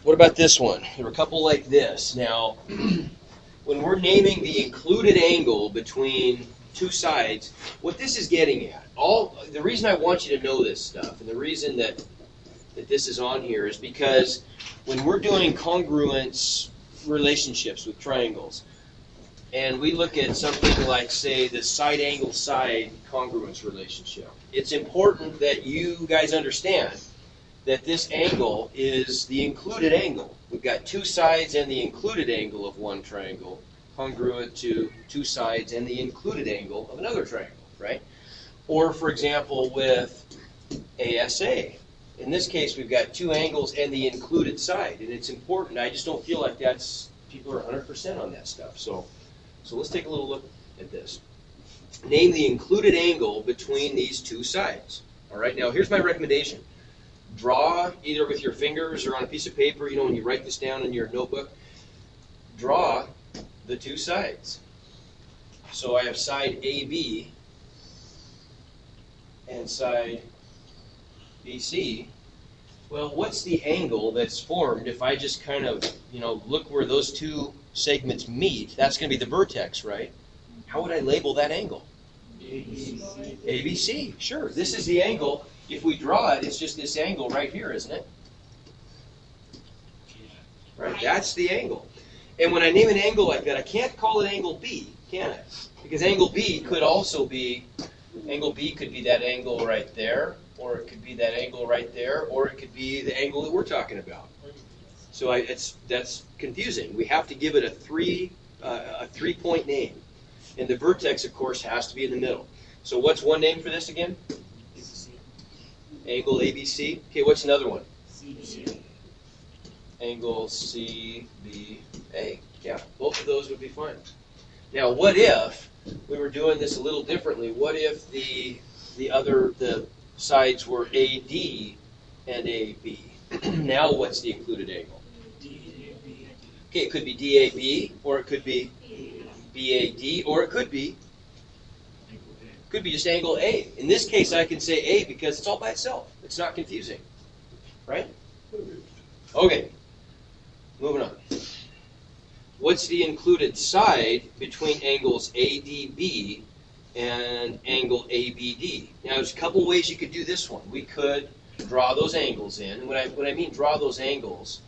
What about this one? There are a couple like this. Now, when we're naming the included angle between two sides, what this is getting at, the reason I want you to know this stuff, and the reason that this is on here is because when we're doing congruence relationships with triangles, and we look at something like, say, the side angle side congruence relationship, it's important that you guys understand that this angle is the included angle. We've got two sides and the included angle of one triangle congruent to two sides and the included angle of another triangle, right? Or, for example, with ASA. In this case, we've got two angles and the included side, and it's important. I just don't feel like people are 100% on that stuff. So let's take a little look at this. Name the included angle between these two sides. All right, now here's my recommendation. Draw, either with your fingers or on a piece of paper, when you write this down in your notebook, draw the two sides. So I have side AB and side BC. Well, what's the angle that's formed if I just kind of, look where those two segments meet? That's going to be the vertex, right? How would I label that angle? ABC. ABC, sure. This is the angle. If we draw it, it's just this angle right here, isn't it? Right, that's the angle. And when I name an angle like that, I can't call it angle B, can I? Because angle B could also be, angle B could be that angle right there, or it could be that angle right there, or it could be the angle that we're talking about. So that's confusing. We have to give it a three-point name. And the vertex, of course, has to be in the middle. So what's one name for this again? Angle ABC. Okay, what's another one? CBA. Angle CBA. Yeah, both of those would be fine. Now, what if we were doing this a little differently? What if the sides were AD and AB? Now, what's the included angle? DAB. Okay, it could be DAB, or it could be BAD, or it could be just angle A. In this case, I can say A because it's all by itself. It's not confusing, right? Okay, moving on. What's the included side between angles ADB and angle ABD? Now, there's a couple ways you could do this one. We could draw those angles in. And when I mean draw those angles,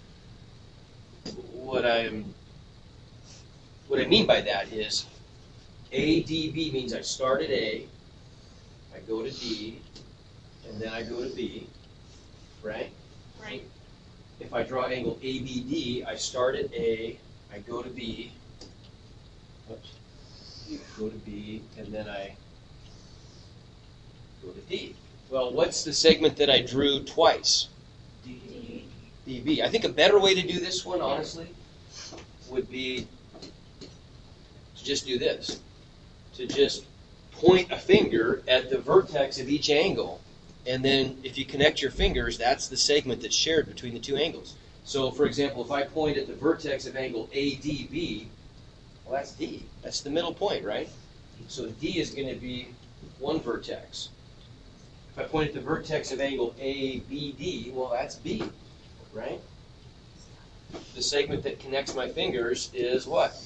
what I mean by that is ADB means I start at A, I go to D, and then I go to B, right? Right. If I draw angle ABD, I start at A, I go to B, go to B, and then I go to D. Well, what's the segment that I drew twice? DB. I think a better way to do this one, honestly, would be to just do this. To just point a finger at the vertex of each angle, and then if you connect your fingers, that's the segment that's shared between the two angles. So, for example, if I point at the vertex of angle ADB, well, that's D. That's the middle point, right? So D is going to be one vertex. If I point at the vertex of angle ABD, well, that's B, right? The segment that connects my fingers is what?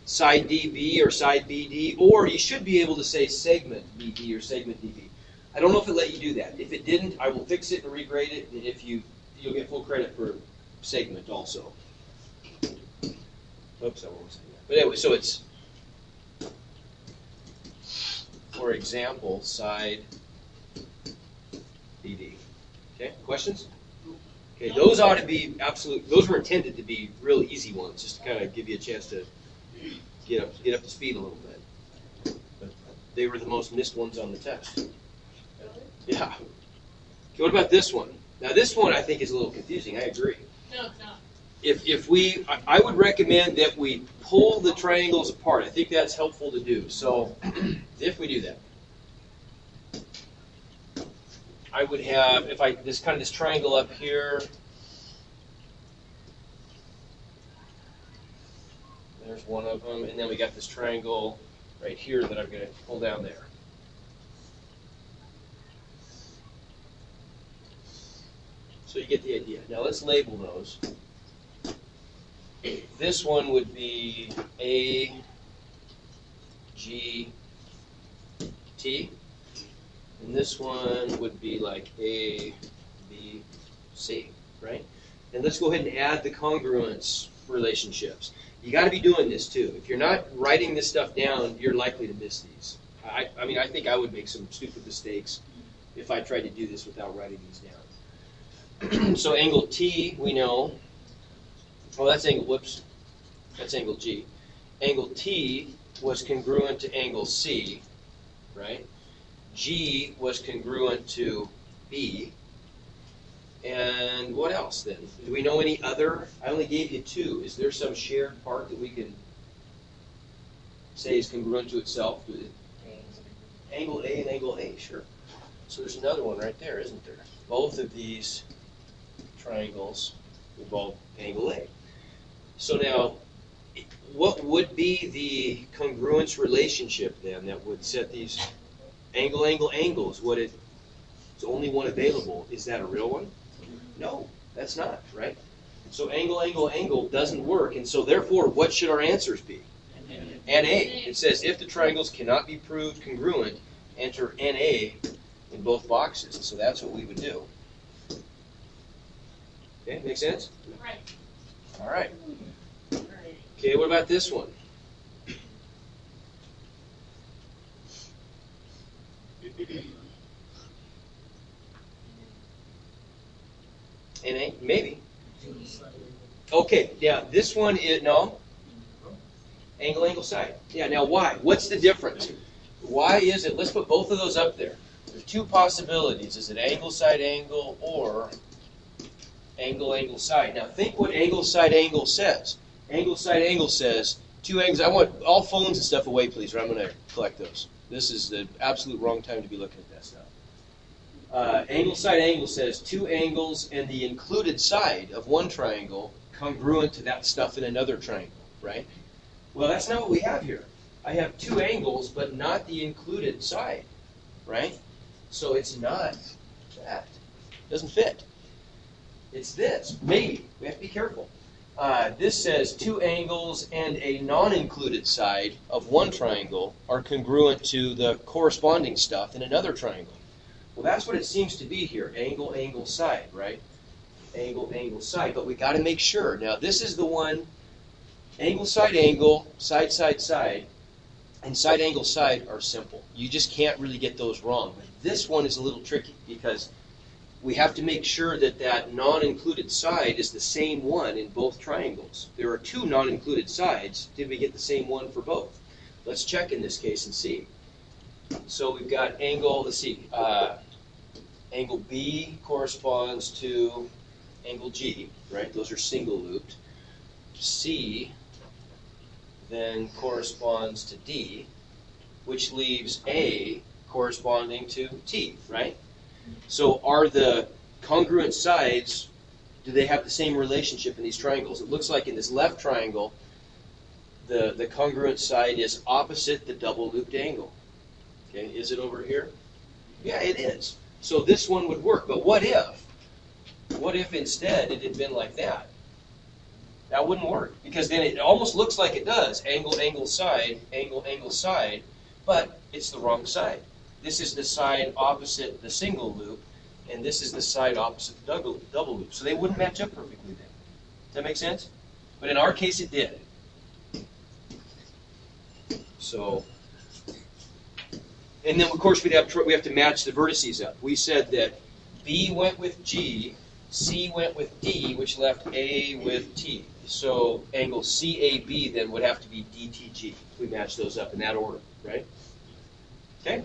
Side DB or side BD, or you should be able to say segment BD or segment DB. I don't know if it let you do that. If it didn't, I will fix it and regrade it, and if you'll get full credit for segment also. Oops, I won't say that. But anyway, so it's, for example, side BD. Okay, questions? Okay, those ought to be absolute. Those were intended to be real easy ones, just to kind of give you a chance to get up to speed a little bit. But they were the most missed ones on the test. Yeah. Okay, what about this one? Now this one I think is a little confusing. I agree. No, it's not. I would recommend that we pull the triangles apart. I think that's helpful to do. So if we do that, I would have, this triangle up here. There's one of them, and then we got this triangle right here that I'm going to pull down there. So you get the idea. Now let's label those. This one would be A, G, T. And this one would be like A, B, C, right? And let's go ahead and add the congruence relationships. You got to be doing this too. If you're not writing this stuff down, you're likely to miss these. I mean, I think I would make some stupid mistakes if I tried to do this without writing these down. So angle T, we know. Oh, that's angle, whoops. That's angle G. Angle T was congruent to angle C, right? G was congruent to B. And what else then? Do we know any other? I only gave you two. Is there some shared part that we can say is congruent to itself? Angle A and angle A, sure. So there's another one right there, isn't there? Both of these triangles involve angle A. So now, what would be the congruence relationship then that would set these angles? What if it's only one available? Is that a real one? No, that's not, right? So angle doesn't work, and so therefore, what should our answers be? NA. It says if the triangles cannot be proved congruent, enter NA in both boxes. So that's what we would do. Okay, make sense? Right. All right. Okay, what about this one? NA? Maybe. Okay, yeah, this one is, no. Angle, side. Yeah, now why? What's the difference? Why is it, let's put both of those up there. There's two possibilities. Is it angle, side, angle, or angle, side? Now think what angle, side, angle says. Angle, side, angle says two angles. I want all phones and stuff away, please, or I'm going to collect those. This is the absolute wrong time to be looking at that stuff. Angle, side, angle says two angles and the included side of one triangle congruent to that stuff in another triangle, right? Well, that's not what we have here. I have two angles, but not the included side, right? So it's not that. It doesn't fit. It's this. Maybe. We have to be careful. This says two angles and a non-included side of one triangle are congruent to the corresponding stuff in another triangle. Well, that's what it seems to be here. Angle, side, right? Angle, side. But we got to make sure. Now, this is the one, angle, side, side, and side, angle, side are simple. You just can't really get those wrong. But this one is a little tricky because we have to make sure that that non-included side is the same one in both triangles. There are two non-included sides. Did we get the same one for both? Let's check in this case and see. So we've got angle, let's see, angle B corresponds to angle G, right? Those are single looped. C then corresponds to D, which leaves A corresponding to T, right? So are the congruent sides, do they have the same relationship in these triangles? It looks like in this left triangle, the congruent side is opposite the double looped angle. Okay, is it over here? Yeah, it is. So this one would work, but what if? What if instead it had been like that? That wouldn't work, because then it almost looks like it does. Angle, side, angle, side, but it's the wrong side. This is the side opposite the single loop, and this is the side opposite the double loop. So they wouldn't match up perfectly then. Does that make sense? But in our case, it did. So, and then of course we have to match the vertices up. We said that B went with G, C went with D, which left A with T. So angle CAB then would have to be DTG. We match those up in that order, right? Okay.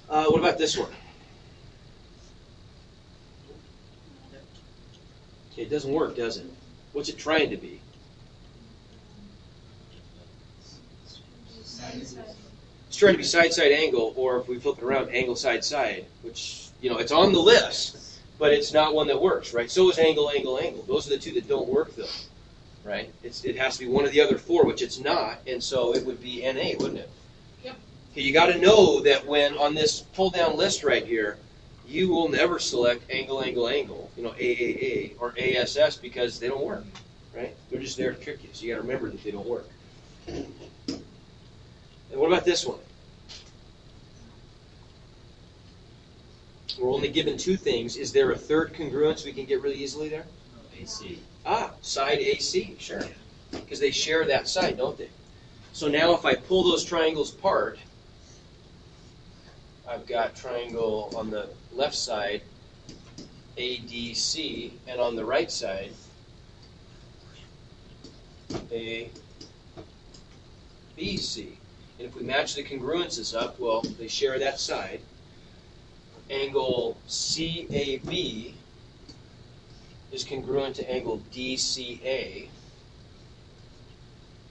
What about this one? Okay, it doesn't work, does it? What's it trying to be? It's trying to be side angle, or if we flip it around, angle side, which, it's on the list, but it's not one that works, right? So is angle. Those are the two that don't work, though, right? It has to be one of the other four, which it's not, and so it would be NA, wouldn't it? Yep. Okay, you got to know that when on this pull-down list right here, you will never select angle, angle, angle, AAA or ASS because they don't work, right? They're just there to trick you, so you got to remember that they don't work. And what about this one? We're only given two things. Is there a third congruence we can get really easily there? AC. Side AC, sure. Because they share that side, don't they? So now if I pull those triangles apart, I've got triangle on the left side, ADC, and on the right side, ABC. And if we match the congruences up, well, they share that side. Angle CAB is congruent to angle DCA,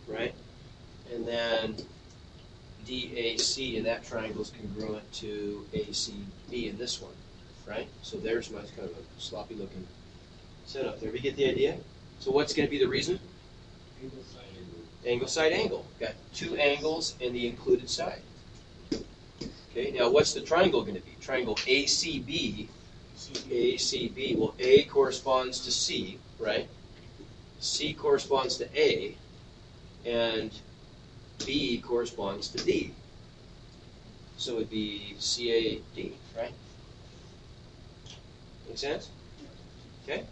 right? And then DAC in that triangle is congruent to ACB in this one, right? So there's my kind of a sloppy looking setup there. We get the idea? So what's going to be the reason? Angle, side, angle. Angle, side, angle. Got two angles in the included side. Okay, now what's the triangle going to be? Triangle ACB. ACB. Well, A corresponds to C, right? C corresponds to A, and B corresponds to D. So it would be CAD, right? Make sense? Okay.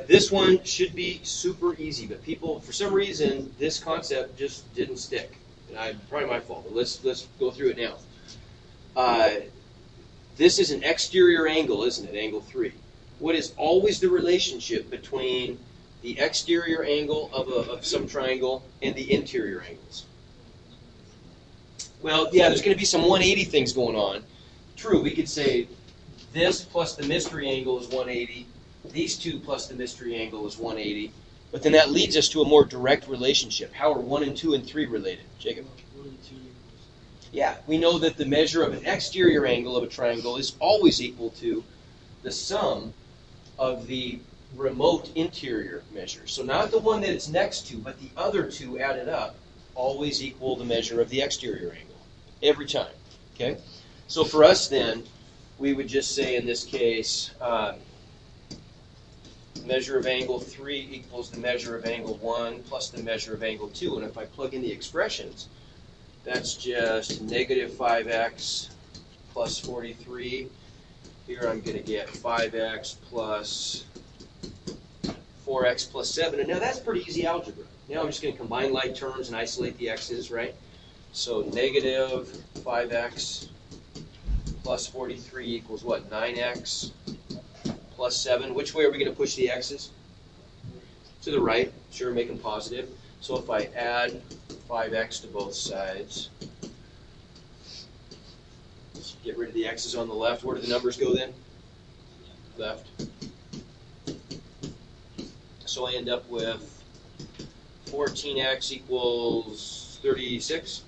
This one should be super easy, but people, for some reason, this concept just didn't stick. And probably my fault, but let's go through it now. This is an exterior angle, isn't it? Angle 3. What is always the relationship between the exterior angle of some triangle and the interior angles? Well, yeah, there's going to be some 180 things going on. True, we could say this plus the mystery angle is 180. These two plus the mystery angle is 180. But then that leads us to a more direct relationship. How are 1 and 2 and 3 related? Jacob? 1 and 2 equals. Yeah, we know that the measure of an exterior angle of a triangle is always equal to the sum of the remote interior measures. So not the one that it's next to, but the other two added up always equal the measure of the exterior angle. Every time. Okay? So for us then, we would just say in this case, measure of angle 3 equals the measure of angle 1 plus the measure of angle 2. And if I plug in the expressions, that's just negative 5x plus 43. Here I'm going to get 5x plus 4x plus 7. And now that's pretty easy algebra. Now I'm just going to combine like terms and isolate the x's, right? So negative 5x plus 43 equals what? 9x plus 7. Which way are we going to push the x's? To the right. Sure, make them positive. So if I add 5x to both sides, get rid of the x's on the left. Where do the numbers go then? Left. So I end up with 14x equals 36.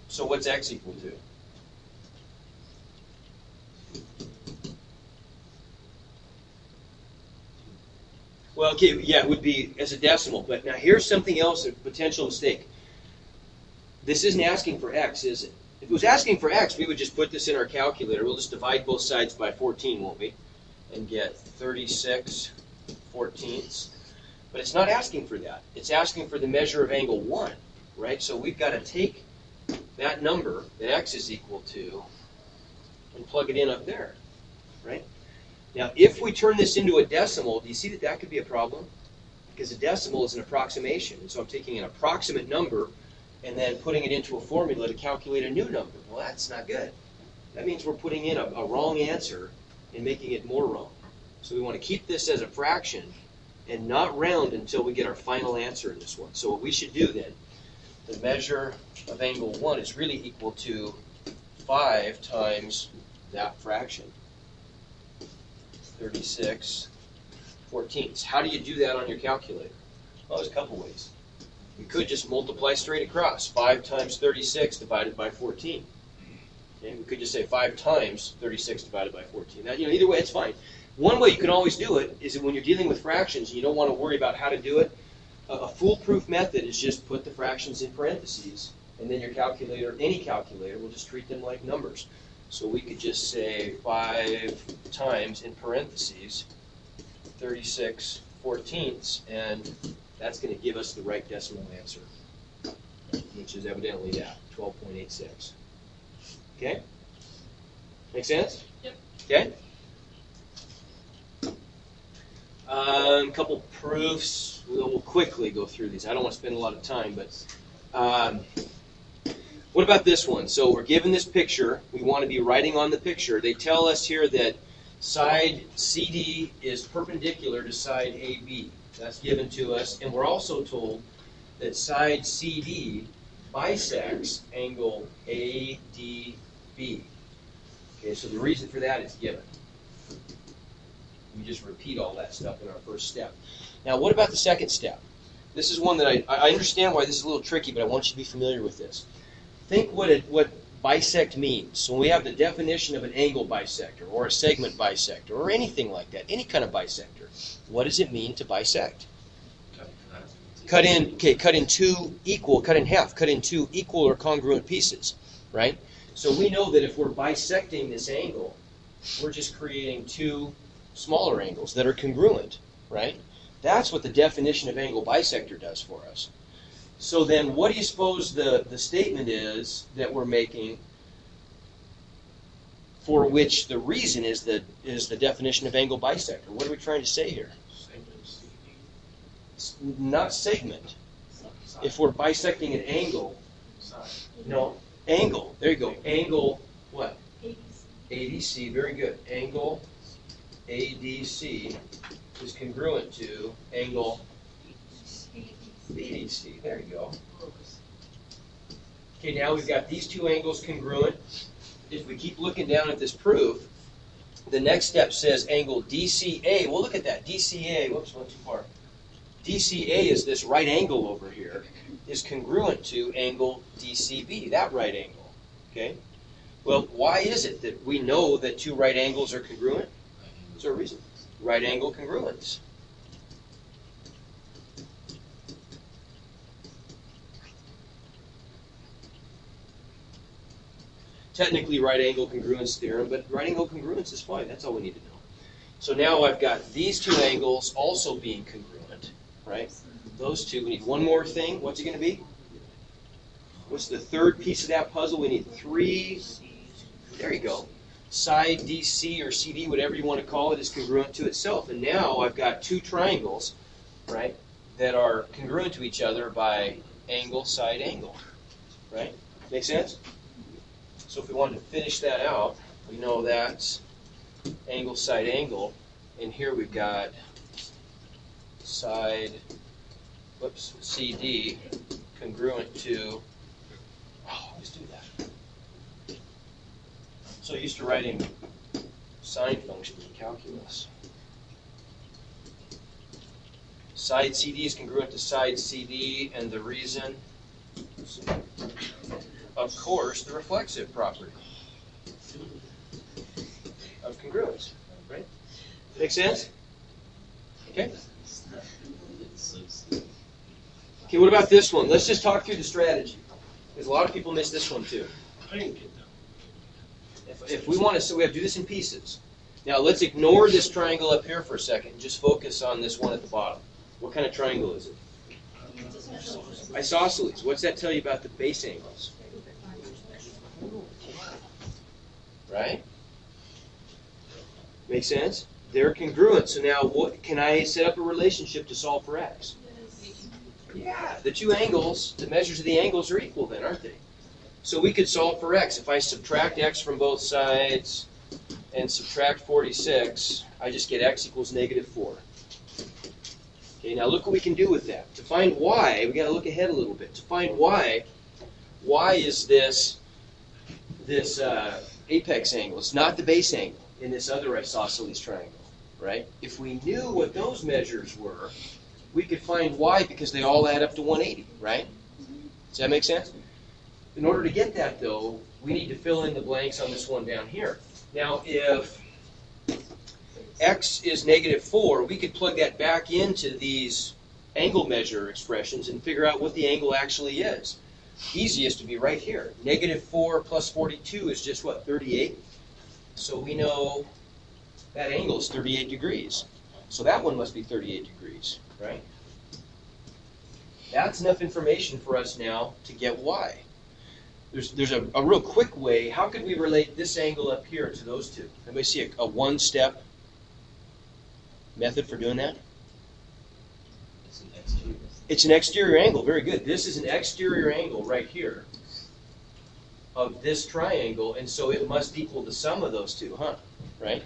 So what's x equal to? Well, okay, yeah, it would be as a decimal. But now here's something else, a potential mistake. This isn't asking for x, is it? If it was asking for x, we would just put this in our calculator. We'll just divide both sides by 14, won't we? And get 36 14ths. But it's not asking for that. It's asking for the measure of angle 1, right? So we've got to take that number that x is equal to and plug it in up there, right? Now, if we turn this into a decimal, do you see that that could be a problem? Because a decimal is an approximation. So I'm taking an approximate number and then putting it into a formula to calculate a new number. Well, that's not good. That means we're putting in a wrong answer and making it more wrong. So we want to keep this as a fraction and not round until we get our final answer in this one. So what we should do then, the measure of angle 1 is really equal to 5 times that fraction. 36 14ths. How do you do that on your calculator? Well, there's a couple ways. We could just multiply straight across. 5 times 36 divided by 14. Okay, we could just say 5 times 36 divided by 14. Now, either way, it's fine. One way you can always do it is that when you're dealing with fractions and you don't want to worry about how to do it, a foolproof method is just put the fractions in parentheses And then your calculator, any calculator, will just treat them like numbers. So we could just say 5 times, in parentheses, 36/14, and that's going to give us the right decimal answer, which is evidently that, 12.86. Okay? Make sense? Yep. Okay? A couple proofs. We'll quickly go through these. I don't want to spend a lot of time, but what about this one? So we're given this picture. We want to be writing on the picture. They tell us here that side CD is perpendicular to side AB. That's given to us. And we're also told that side CD bisects angle ADB. Okay, so the reason for that is given. We just repeat all that stuff in our first step. Now, what about the second step? This is one that I understand why this is a little tricky, but I want you to be familiar with this. Think what bisect means. So when we have the definition of an angle bisector or a segment bisector or anything like that, any kind of bisector, what does it mean to bisect? Cut in half, cut in two equal or congruent pieces, right? So we know that if we're bisecting this angle, we're just creating two smaller angles that are congruent, right? That's what the definition of angle bisector does for us. So then what do you suppose the statement is that we're making for which the reason is the definition of angle bisector? What are we trying to say here? Not segment. If we're bisecting an angle, no, angle. There you go. Angle what? ADC. Very good. Angle ADC is congruent to angle BDC. There you go. Okay, now we've got these two angles congruent. If we keep looking down at this proof, the next step says angle DCA. Well, look at that. DCA, whoops, went too far. DCA is this right angle over here, is congruent to angle DCB, that right angle. Okay? Well, why is it that we know that two right angles are congruent? Is there a reason? Right angle congruence. Technically right angle congruence theorem, but right angle congruence is fine. That's all we need to know. So now I've got these two angles also being congruent, right? Those two. We need one more thing. What's it going to be? What's the third piece of that puzzle? We need three. There you go. Side DC or CD, whatever you want to call it, is congruent to itself. And now I've got two triangles, right, that are congruent to each other by angle, side, angle. Right? Make sense? So if we wanted to finish that out, we know that's angle, side, angle. And here we've got side, CD congruent to, let's do that. So used to writing sine functions in calculus. Side CD is congruent to side CD, and the reason, of course, the reflexive property of congruence. Right? Make sense? Okay? Okay, what about this one? Let's just talk through the strategy. Because a lot of people miss this one too. If we want to, so we have to do this in pieces. Now let's ignore this triangle up here for a second. Just focus on this one at the bottom. What kind of triangle is it? Isosceles. What's that tell you about the base angles? Right? Make sense? They're congruent. So now what can I set up a relationship to solve for x? Yeah, the two angles, the measures of the angles are equal then, aren't they? So we could solve for x. If I subtract x from both sides and subtract 46, I just get x equals -4. Okay, now look what we can do with that. To find y, we got to look ahead a little bit. To find y is this apex angle. It's not the base angle in this other isosceles triangle, right? If we knew what those measures were, we could find y because they all add up to 180, right? Does that make sense? In order to get that, though, we need to fill in the blanks on this one down here. Now, if x is -4, we could plug that back into these angle measure expressions and figure out what the angle actually is. easiest to be right here. -4 plus 42 is just what, 38? So we know that angle is 38 degrees. So that one must be 38 degrees, right? That's enough information for us now to get y. There's a real quick way. How could we relate this angle up here to those two? Anybody see a one-step method for doing that? It's an exterior. It's an exterior angle. Very good. This is an exterior angle right here of this triangle, and so it must equal the sum of those two, huh? Right?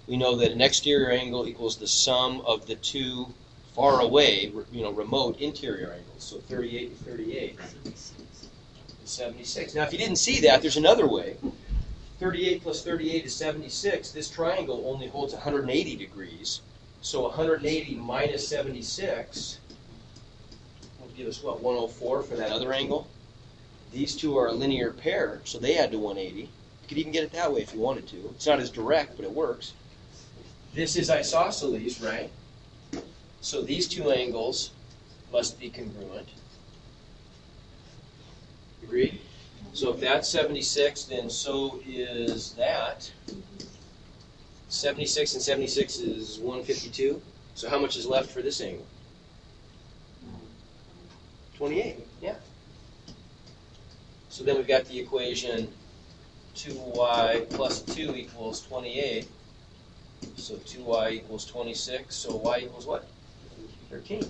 We know that an exterior angle equals the sum of the two far away, remote interior angles. So 38 and 38 is 76. Now, if you didn't see that, there's another way. 38 plus 38 is 76. This triangle only holds 180 degrees. So 180 minus 76 will give us, what, 104 for that other angle? These two are a linear pair, so they add to 180. You could even get it that way if you wanted to. It's not as direct, but it works. This is isosceles, right? So these two angles must be congruent. Agreed? So if that's 76, then so is that. 76 and 76 is 152. So how much is left for this angle? 28, yeah. So then we've got the equation 2y plus 2 equals 28. So 2y equals 26. So y equals what? 13.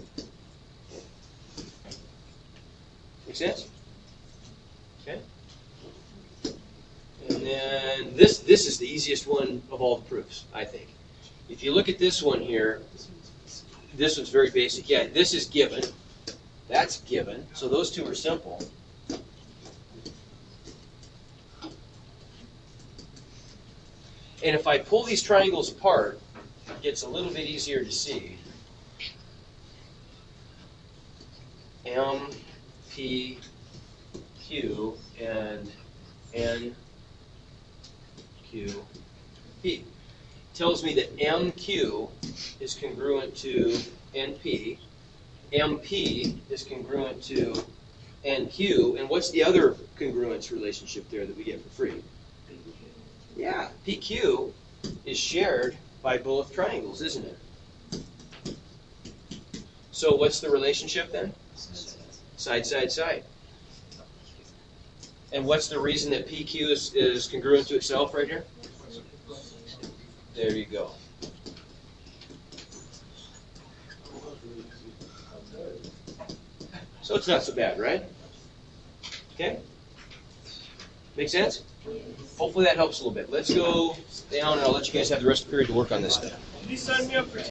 Make sense? Okay. And then this is the easiest one of all the proofs, I think. If you look at this one here, this one's very basic. Yeah, this is given. That's given. So those two are simple. And if I pull these triangles apart, it gets a little bit easier to see. M, P, Q, and N, Q, P. Tells me that MQ is congruent to NP. MP is congruent to NQ. And what's the other congruence relationship there that we get for free? Yeah, PQ is shared by both triangles, isn't it? So what's the relationship then? Side, side, side. And what's the reason that PQ is congruent to itself right here? There you go. So it's not so bad, right? Okay? Make sense? Hopefully that helps a little bit. Let's go down and I'll let you guys have the rest of the period to work on this stuff. Did you sign me up for